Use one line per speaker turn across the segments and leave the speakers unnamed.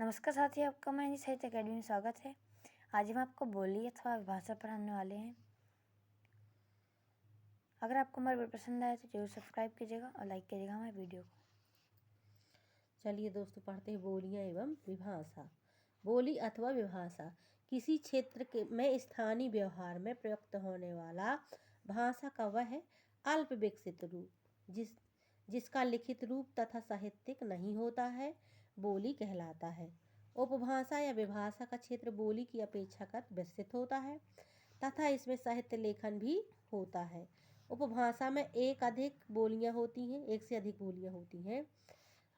नमस्कार साथियों, आपका मैं साहित्य अकेडमी में स्वागत है। आज हम आपको बोली अथवा विभाषा पढ़ाने वाले हैं। अगर आपको हमारी वीडियो पसंद आए तो जरूर सब्सक्राइब कीजिएगा और लाइक कीजिएगा हमारे वीडियो को।
चलिए दोस्तों, पढ़ते हैं बोलियां एवं विभाषा। बोली अथवा विभाषा किसी क्षेत्र के में स्थानीय व्यवहार में प्रयुक्त होने वाला भाषा का वह अल्प विकसित रूप जिसका लिखित रूप तथा साहित्यिक नहीं होता है, बोली कहलाता है। उपभाषा या विभाषा का क्षेत्र बोली की अपेक्षाकृत विस्तृत होता है तथा इसमें साहित्य लेखन भी होता है। उपभाषा में एक से अधिक बोलियां होती हैं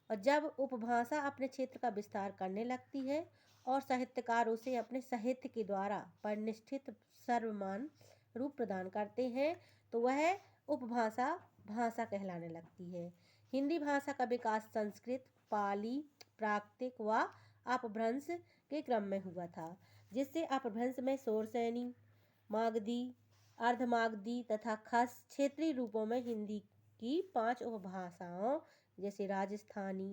और जब उपभाषा अपने क्षेत्र का विस्तार करने लगती है और साहित्यकार उसे अपने साहित्य के द्वारा परिनिष्ठित सर्वमान्य रूप प्रदान करते हैं तो वह उपभाषा भाषा कहलाने लगती है। हिंदी भाषा का विकास संस्कृत, पाली, प्राकृतिक व अपभ्रंश के क्रम में हुआ था, जिससे अपभ्रंश में शौरसेनी, मागधी, अर्धमागधी तथा खस क्षेत्रीय रूपों में हिंदी की 5 उपभाषाओं जैसे राजस्थानी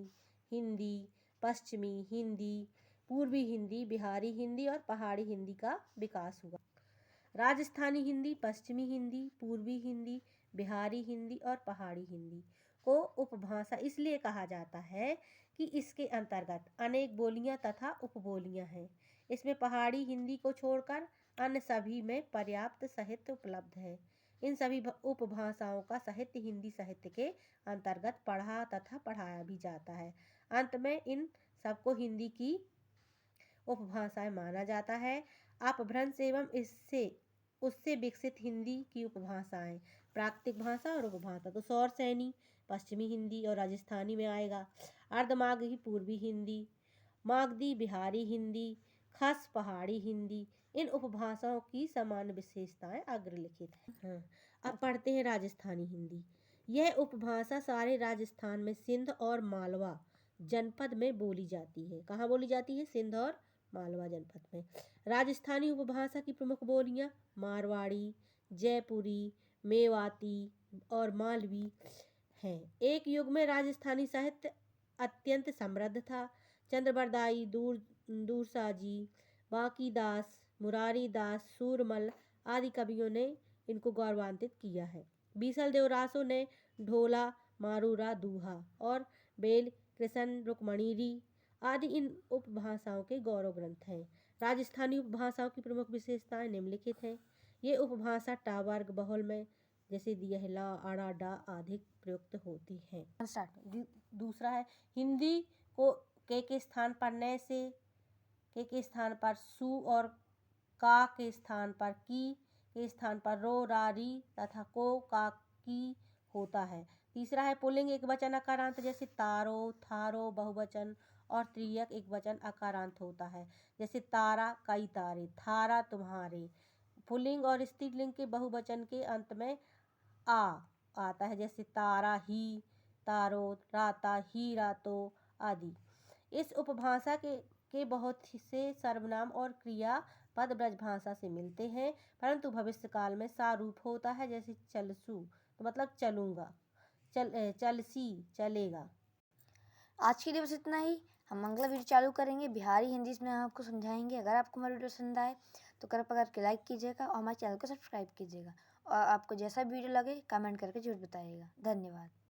हिंदी, पश्चिमी हिंदी, पूर्वी हिंदी, बिहारी हिंदी और पहाड़ी हिंदी का विकास हुआ। राजस्थानी हिंदी, पश्चिमी हिंदी, पूर्वी हिंदी, बिहारी हिंदी और पहाड़ी हिंदी को उपभाषा इसलिए कहा जाता है कि इसके अंतर्गत अनेक बोलियां तथा उपबोलियां हैं। इसमें पहाड़ी हिंदी को छोड़कर अन्य सभी में पर्याप्त साहित्य उपलब्ध है। इन सभी उपभाषाओं का साहित्य हिंदी साहित्य के अंतर्गत पढ़ा तथा पढ़ाया भी जाता है। अंत में इन सबको हिंदी की उपभाषाएं माना जाता है। अपभ्रंश एवं उससे विकसित हिंदी की उपभाषाएं प्राकृतिक भाषा और उपभाषा तो शौरसेनी पश्चिमी हिंदी और राजस्थानी में आएगा, अर्धमागधी पूर्वी हिंदी, मागधी बिहारी हिंदी, खस पहाड़ी हिंदी। इन उपभाषाओं की समान विशेषताएं अग्रलिखित हैं। अब पढ़ते हैं राजस्थानी हिंदी। यह उपभाषा सारे राजस्थान में सिंध और मालवा जनपद में बोली जाती है। कहाँ बोली जाती है? सिंध और मालवा जनपद में। राजस्थानी उपभाषा की प्रमुख बोलियां मारवाड़ी, जयपुरी, मेवाती और मालवी हैं। एक युग में राजस्थानी साहित्य अत्यंत समृद्ध था। चंद्रबरदाई, दूरसाजी, बांकीदास, मुरारी दास, सूरमल आदि कवियों ने इनको गौरवान्वित किया है। बीसल देवरासो ने ढोला, मारूरा, दूहा और बेल कृष्ण रुक्मणीरी आदि इन उपभाषाओं के गौरव ग्रंथ हैं। राजस्थानी उपभाषाओं की प्रमुख विशेषताएं निम्नलिखित हैं। ये उपभाषा टा वर्ग बहुल में जैसे दिया ला, आड़ा, डा अधिक प्रयुक्त होती हैं। दूसरा है हिंदी को के स्थान पर न से, के स्थान पर सु और का के स्थान पर की, के स्थान पर रो, रा, री तथा को, का, की होता है। तीसरा है पुल्लिंग एकवचन अकारांत जैसे तारो, थारो बहुवचन और त्रियक एकवचन अकारांत होता है जैसे तारा कई तारे, थारा तुम्हारे। पुल्लिंग और स्त्रीलिंग के बहुवचन के अंत में आ आता है जैसे तारा ही, तारो, राता ही, रातो आदि। इस उपभाषा के बहुत से सर्वनाम और क्रियापद ब्रजभाषा से मिलते हैं, परंतु भविष्य काल में सारूप होता है जैसे चलसू तो मतलब चलूँगा, चलसी चलेगा।
आज के लिए बस इतना ही। हम अगला वीडियो चालू करेंगे बिहारी हिंदी में, हम आपको समझाएंगे। अगर आपको हमारी वीडियो पसंद आए तो कृपया करके लाइक कीजिएगा और हमारे चैनल को सब्सक्राइब कीजिएगा और आपको जैसा वीडियो लगे कमेंट करके जरूर बताइएगा। धन्यवाद।